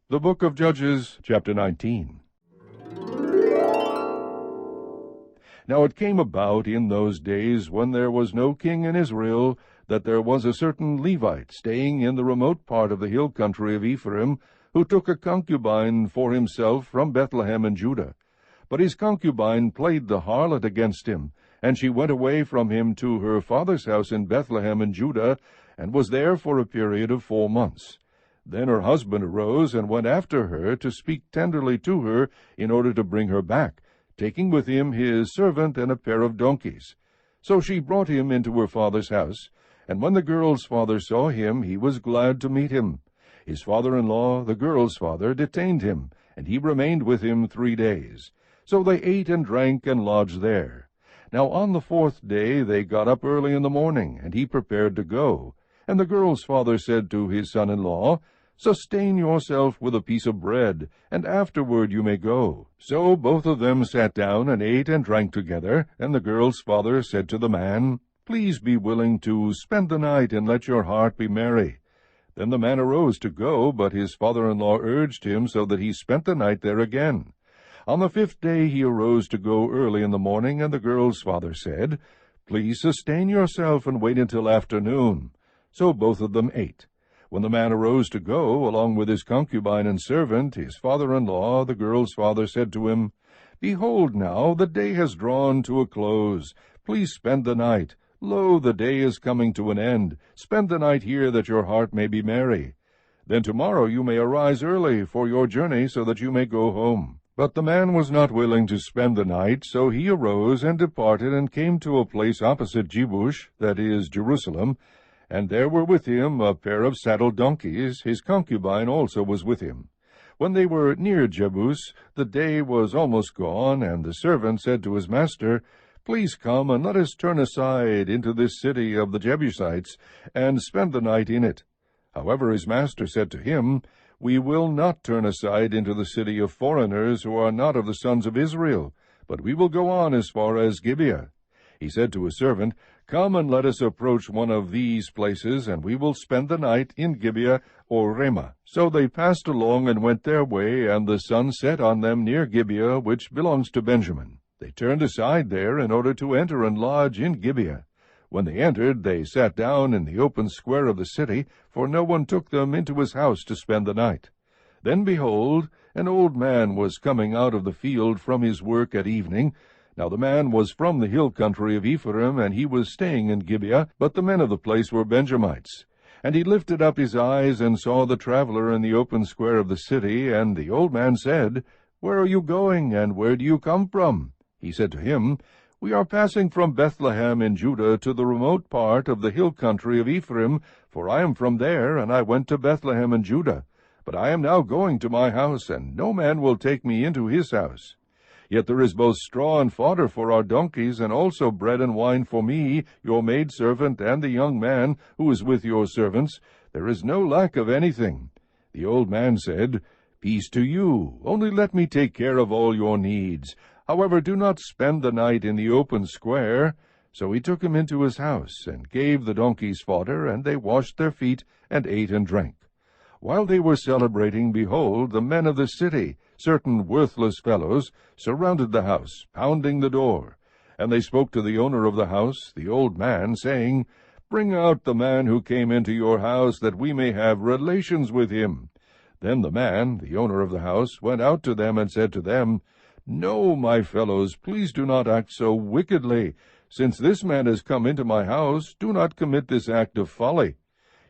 The Book of Judges, chapter 19. Now it came about in those days, when there was no king in Israel, that there was a certain Levite staying in the remote part of the hill country of Ephraim, who took a concubine for himself from Bethlehem in Judah. But his concubine played the harlot against him, and she went away from him to her father's house in Bethlehem in Judah, and was there for a period of 4 months. Then her husband arose and went after her to speak tenderly to her in order to bring her back, taking with him his servant and a pair of donkeys. So she brought him into her father's house, and when the girl's father saw him, he was glad to meet him. His father-in-law, the girl's father, detained him, and he remained with him 3 days. So they ate and drank and lodged there. Now on the 4th day they got up early in the morning, and he prepared to go. And the girl's father said to his son-in-law, "Sustain yourself with a piece of bread, and afterward you may go." So both of them sat down and ate and drank together, and the girl's father said to the man, "Please be willing to spend the night, and let your heart be merry." Then the man arose to go, but his father-in-law urged him, so that he spent the night there again. On the 5th day he arose to go early in the morning, and the girl's father said, "Please sustain yourself, and wait until afternoon." So both of them ate. When the man arose to go, along with his concubine and servant, his father-in-law, the girl's father, said to him, "Behold now, the day has drawn to a close. Please spend the night. Lo, the day is coming to an end. Spend the night here, that your heart may be merry. Then tomorrow you may arise early for your journey, so that you may go home." But the man was not willing to spend the night, so he arose and departed, and came to a place opposite Jebush, that is, Jerusalem, and there were with him a pair of saddled donkeys. His concubine also was with him. When they were near Jebus, the day was almost gone, and the servant said to his master, "Please come, and let us turn aside into this city of the Jebusites, and spend the night in it." However, his master said to him, "We will not turn aside into the city of foreigners who are not of the sons of Israel, but we will go on as far as Gibeah." He said to his servant, "Come and let us approach one of these places, and we will spend the night in Gibeah or Ramah." So they passed along and went their way, and the sun set on them near Gibeah, which belongs to Benjamin. They turned aside there in order to enter and lodge in Gibeah. When they entered, they sat down in the open square of the city, for no one took them into his house to spend the night. Then, behold, an old man was coming out of the field from his work at evening. Now the man was from the hill country of Ephraim, and he was staying in Gibeah, but the men of the place were Benjamites. And he lifted up his eyes and saw the traveler in the open square of the city, and the old man said, "Where are you going, and where do you come from?" He said to him, "We are passing from Bethlehem in Judah to the remote part of the hill country of Ephraim, for I am from there, and I went to Bethlehem in Judah. But I am now going to my house, and no man will take me into his house. Yet there is both straw and fodder for our donkeys, and also bread and wine for me, your maidservant, and the young man who is with your servants. There is no lack of anything." The old man said, "Peace to you, only let me take care of all your needs. However, do not spend the night in the open square." So he took him into his house, and gave the donkeys fodder, and they washed their feet, and ate and drank. While they were celebrating, behold, the men of the city, certain worthless fellows, surrounded the house, pounding the door. And they spoke to the owner of the house, the old man, saying, "Bring out the man who came into your house, that we may have relations with him." Then the man, the owner of the house, went out to them and said to them, "No, my fellows, please do not act so wickedly. Since this man has come into my house, do not commit this act of folly.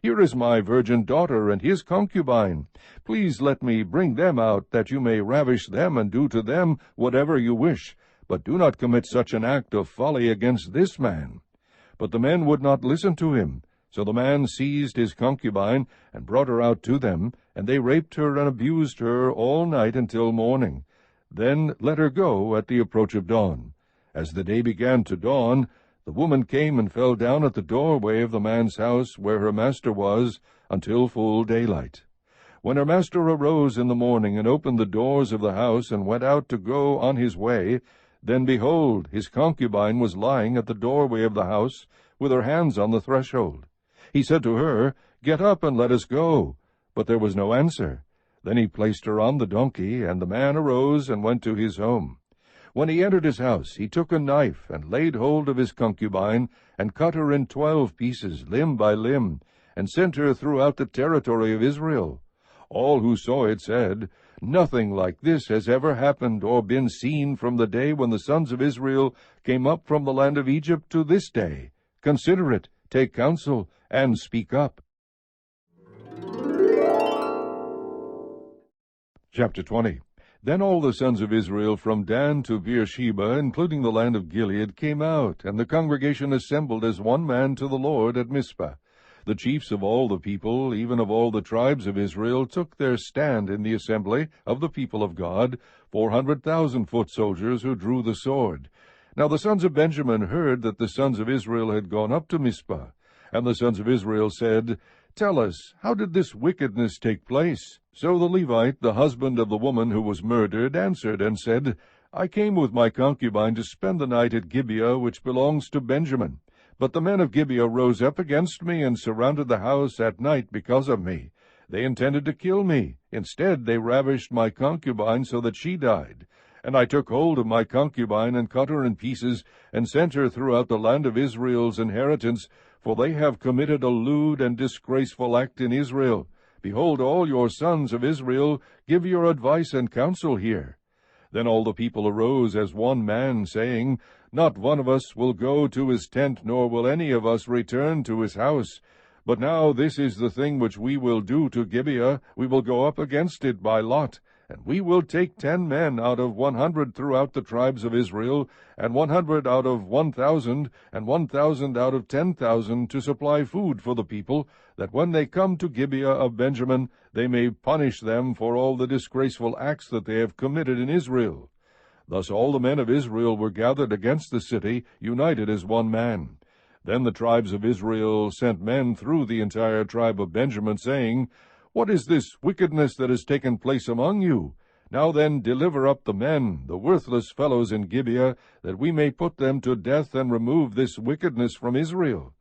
Here is my virgin daughter and his concubine. Please let me bring them out, that you may ravish them and do to them whatever you wish, but do not commit such an act of folly against this man." But the men would not listen to him. So the man seized his concubine and brought her out to them, and they raped her and abused her all night until morning. Then let her go at the approach of dawn. As the day began to dawn, the woman came and fell down at the doorway of the man's house where her master was, until full daylight. When her master arose in the morning and opened the doors of the house and went out to go on his way, then behold, his concubine was lying at the doorway of the house, with her hands on the threshold. He said to her, "Get up and let us go." But there was no answer. Then he placed her on the donkey, and the man arose and went to his home. When he entered his house, he took a knife, and laid hold of his concubine, and cut her in 12 pieces, limb by limb, and sent her throughout the territory of Israel. All who saw it said, "Nothing like this has ever happened or been seen from the day when the sons of Israel came up from the land of Egypt to this day. Consider it, take counsel, and speak up." Chapter 20. Then all the sons of Israel from Dan to Beersheba, including the land of Gilead, came out, and the congregation assembled as one man to the Lord at Mizpah. The chiefs of all the people, even of all the tribes of Israel, took their stand in the assembly of the people of God, 400,000 foot soldiers who drew the sword. Now the sons of Benjamin heard that the sons of Israel had gone up to Mizpah. And the sons of Israel said, "Tell us, how did this wickedness take place?" So the Levite, the husband of the woman who was murdered, answered and said, "I came with my concubine to spend the night at Gibeah, which belongs to Benjamin. But the men of Gibeah rose up against me and surrounded the house at night because of me. They intended to kill me. Instead, they ravished my concubine so that she died. And I took hold of my concubine and cut her in pieces, and sent her throughout the land of Israel's inheritance, for they have committed a lewd and disgraceful act in Israel. Behold, all your sons of Israel, give your advice and counsel here." Then all the people arose as one man, saying, "Not one of us will go to his tent, nor will any of us return to his house. But now this is the thing which we will do to Gibeah. We will go up against it by lot, and we will take 10 men out of 100 throughout the tribes of Israel, and 100 out of 1,000, and 1,000 out of 10,000, to supply food for the people, that when they come to Gibeah of Benjamin, they may punish them for all the disgraceful acts that they have committed in Israel." Thus all the men of Israel were gathered against the city, united as one man. Then the tribes of Israel sent men through the entire tribe of Benjamin, saying, "What is this wickedness that has taken place among you? Now then, deliver up the men, the worthless fellows in Gibeah, that we may put them to death and remove this wickedness from Israel."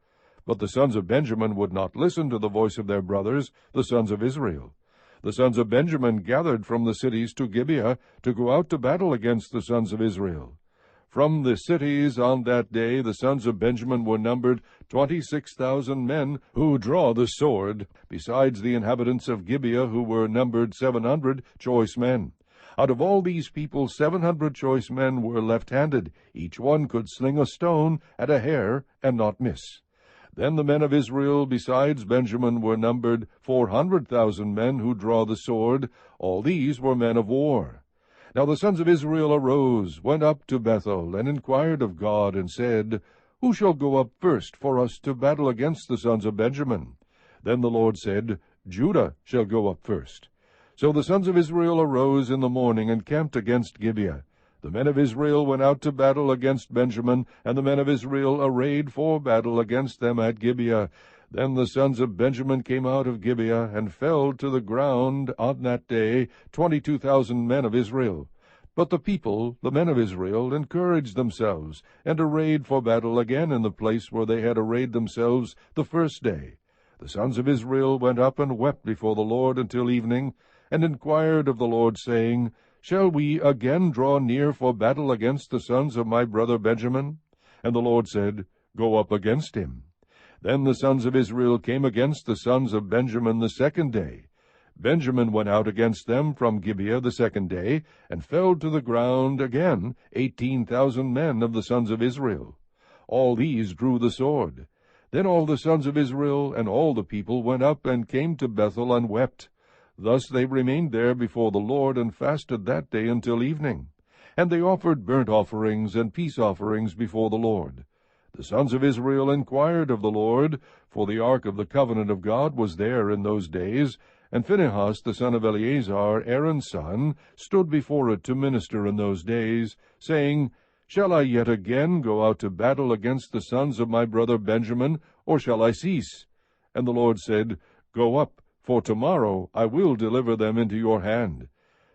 But the sons of Benjamin would not listen to the voice of their brothers, the sons of Israel. The sons of Benjamin gathered from the cities to Gibeah to go out to battle against the sons of Israel. From the cities on that day the sons of Benjamin were numbered 26,000 men who draw the sword, besides the inhabitants of Gibeah, who were numbered 700 choice men. Out of all these people 700 choice men were left-handed. Each one could sling a stone at a hair and not miss. Then the men of Israel, besides Benjamin, were numbered 400,000 men who draw the sword. All these were men of war. Now the sons of Israel arose, went up to Bethel, and inquired of God, and said, "Who shall go up first for us to battle against the sons of Benjamin?" Then the Lord said, "Judah shall go up first." So the sons of Israel arose in the morning and camped against Gibeah. The men of Israel went out to battle against Benjamin, and the men of Israel arrayed for battle against them at Gibeah. Then the sons of Benjamin came out of Gibeah, and fell to the ground on that day 22,000 men of Israel. But the people, the men of Israel, encouraged themselves, and arrayed for battle again in the place where they had arrayed themselves the first day. The sons of Israel went up and wept before the Lord until evening, and inquired of the Lord, saying, "Shall we again draw near for battle against the sons of my brother Benjamin?" And the Lord said, "Go up against him." Then the sons of Israel came against the sons of Benjamin the second day. Benjamin went out against them from Gibeah the second day, and fell to the ground again 18,000 men of the sons of Israel. All these drew the sword. Then all the sons of Israel and all the people went up and came to Bethel and wept. Thus they remained there before the Lord, and fasted that day until evening. And they offered burnt offerings and peace offerings before the Lord. The sons of Israel inquired of the Lord, for the ark of the covenant of God was there in those days, and Phinehas the son of Eleazar, Aaron's son, stood before it to minister in those days, saying, "Shall I yet again go out to battle against the sons of my brother Benjamin, or shall I cease?" And the Lord said, "Go up, for tomorrow I will deliver them into your hand."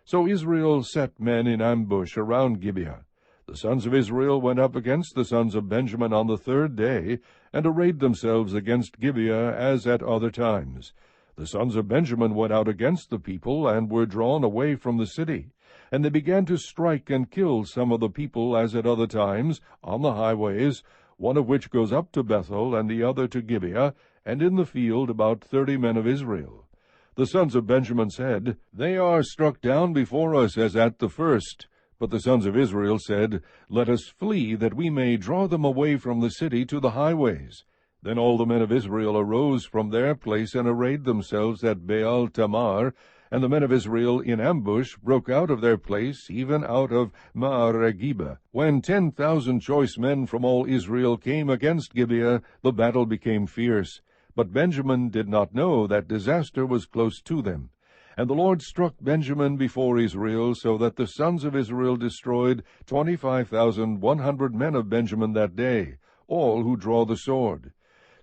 So Israel set men in ambush around Gibeah. The sons of Israel went up against the sons of Benjamin on the third day, and arrayed themselves against Gibeah as at other times. The The sons of Benjamin went out against the people, and were drawn away from the city. And they began to strike and kill some of the people, as at other times, on the highways, one of which goes up to Bethel, and the other to Gibeah, and in the field about 30 men of Israel. The sons of Benjamin said, They are struck down before us as at the first. But the sons of Israel said, Let us flee, that we may draw them away from the city to the highways. Then all the men of Israel arose from their place, and arrayed themselves at Baal Tamar. And the men of Israel in ambush broke out of their place, even out of Maareh-Gibeah. When 10,000 choice men from all Israel came against Gibeah, the battle became fierce. But Benjamin did not know that disaster was close to them. And the Lord struck Benjamin before Israel, so that the sons of Israel destroyed 25,100 men of Benjamin that day, all who draw the sword.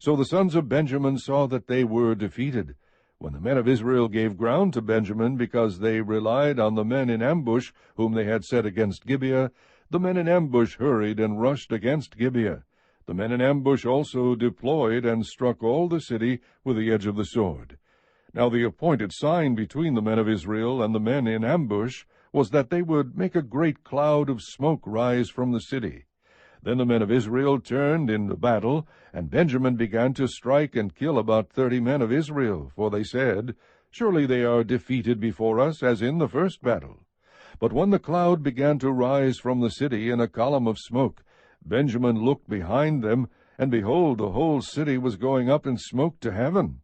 So the sons of Benjamin saw that they were defeated. When the men of Israel gave ground to Benjamin, because they relied on the men in ambush whom they had set against Gibeah, the men in ambush hurried and rushed against Gibeah. The men in ambush also deployed and struck all the city with the edge of the sword. Now the appointed sign between the men of Israel and the men in ambush was that they would make a great cloud of smoke rise from the city. Then the men of Israel turned in the battle, and Benjamin began to strike and kill about 30 men of Israel, for they said, Surely they are defeated before us, as in the first battle. But when the cloud began to rise from the city in a column of smoke, Benjamin looked behind them, and behold, the whole city was going up in smoke to heaven.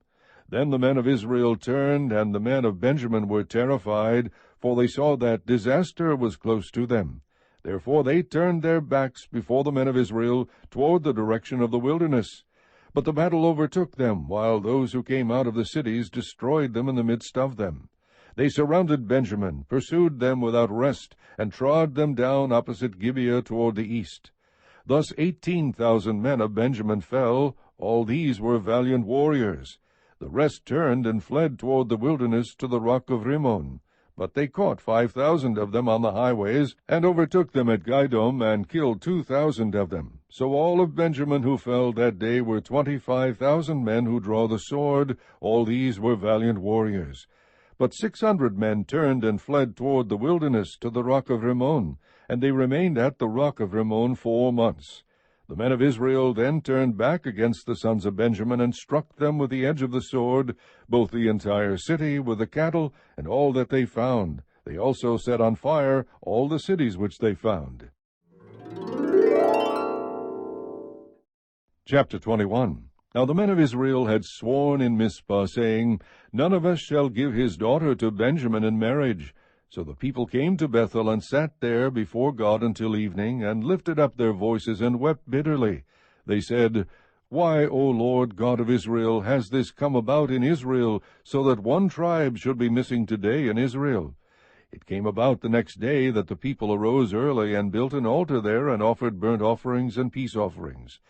Then the men of Israel turned, and the men of Benjamin were terrified, for they saw that disaster was close to them. Therefore they turned their backs before the men of Israel toward the direction of the wilderness. But the battle overtook them, while those who came out of the cities destroyed them in the midst of them. They surrounded Benjamin, pursued them without rest, and trod them down opposite Gibeah toward the east. Thus 18,000 men of Benjamin fell. All these were valiant warriors. The rest turned and fled toward the wilderness to the rock of Rimmon. But they caught 5,000 of them on the highways, and overtook them at Gidom, and killed 2,000 of them. So all of Benjamin who fell that day were 25,000 men who draw the sword. All these were valiant warriors. But 600 men turned and fled toward the wilderness to the rock of Rimmon, and they remained at the rock of Rimmon 4 months. The men of Israel then turned back against the sons of Benjamin, and struck them with the edge of the sword, both the entire city with the cattle, and all that they found. They also set on fire all the cities which they found. Chapter 21. Now the men of Israel had sworn in Mizpah, saying, None of us shall give his daughter to Benjamin in marriage. So the people came to Bethel, and sat there before God until evening, and lifted up their voices, and wept bitterly. They said, Why, O Lord God of Israel, has this come about in Israel, so that one tribe should be missing today in Israel? It came about the next day that the people arose early, and built an altar there, and offered burnt offerings and peace offerings.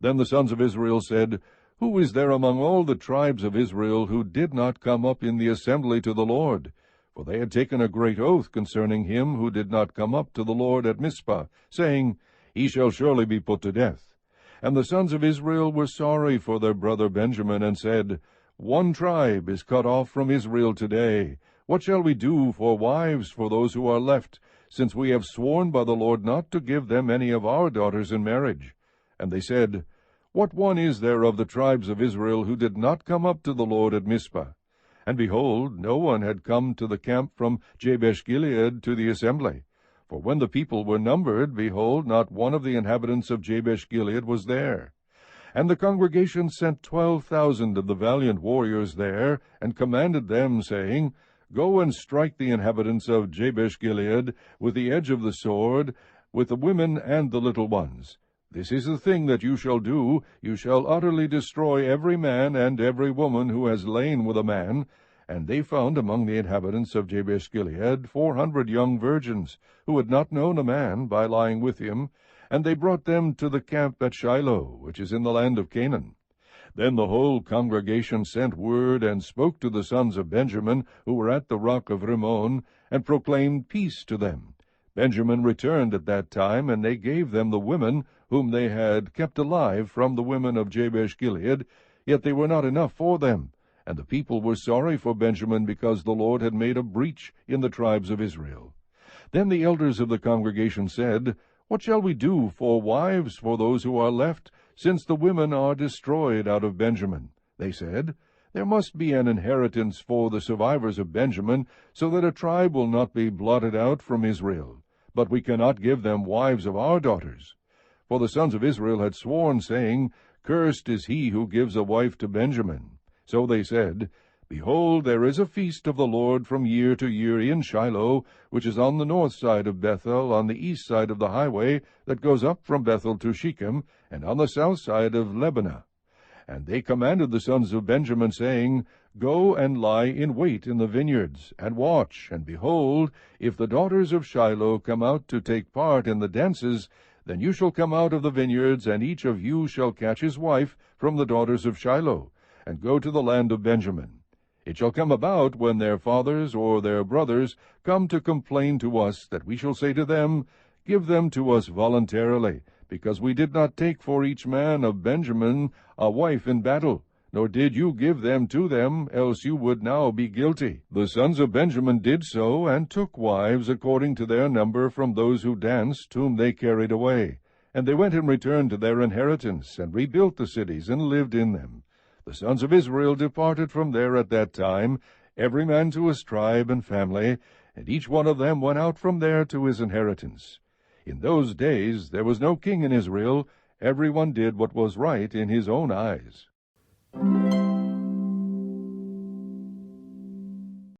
Then the sons of Israel said, Who is there among all the tribes of Israel who did not come up in the assembly to the Lord? For they had taken a great oath concerning him who did not come up to the Lord at Mizpah, saying, He shall surely be put to death. And the sons of Israel were sorry for their brother Benjamin, and said, One tribe is cut off from Israel today. What shall we do for wives for those who are left, since we have sworn by the Lord not to give them any of our daughters in marriage? And they said, What one is there of the tribes of Israel who did not come up to the Lord at Mizpah? And behold, no one had come to the camp from Jabesh-Gilead to the assembly. For when the people were numbered, behold, not one of the inhabitants of Jabesh-Gilead was there. And the congregation sent 12,000 of the valiant warriors there, and commanded them, saying, Go and strike the inhabitants of Jabesh-Gilead with the edge of the sword, with the women and the little ones. This is the thing that you shall do. You shall utterly destroy every man and every woman who has lain with a man. And they found among the inhabitants of Jabesh-Gilead 400 young virgins, who had not known a man, by lying with him, and they brought them to the camp at Shiloh, which is in the land of Canaan. Then the whole congregation sent word, and spoke to the sons of Benjamin, who were at the rock of Rimmon, and proclaimed peace to them. Benjamin returned at that time, and they gave them the women whom they had kept alive from the women of Jabesh-Gilead, yet they were not enough for them. And the people were sorry for Benjamin, because the Lord had made a breach in the tribes of Israel. Then the elders of the congregation said, What shall we do for wives for those who are left, since the women are destroyed out of Benjamin? They said, There must be an inheritance for the survivors of Benjamin, so that a tribe will not be blotted out from Israel. But we cannot give them wives of our daughters. For the sons of Israel had sworn, saying, Cursed is he who gives a wife to Benjamin. So they said, Behold, there is a feast of the Lord from year to year in Shiloh, which is on the north side of Bethel, on the east side of the highway that goes up from Bethel to Shechem, and on the south side of Lebanah. And they commanded the sons of Benjamin, saying, Go and lie in wait in the vineyards, and watch, and behold, if the daughters of Shiloh come out to take part in the dances, then you shall come out of the vineyards, and each of you shall catch his wife from the daughters of Shiloh, and go to the land of Benjamin. It shall come about, when their fathers or their brothers come to complain to us, that we shall say to them, Give them to us voluntarily, because we did not take for each man of Benjamin a wife in battle, nor did you give them to them, else you would now be guilty. The sons of Benjamin did so, and took wives according to their number from those who danced, whom they carried away. And they went and returned to their inheritance, and rebuilt the cities, and lived in them. The sons of Israel departed from there at that time, every man to his tribe and family, and each one of them went out from there to his inheritance. In those days there was no king in Israel. Every one did what was right in his own eyes.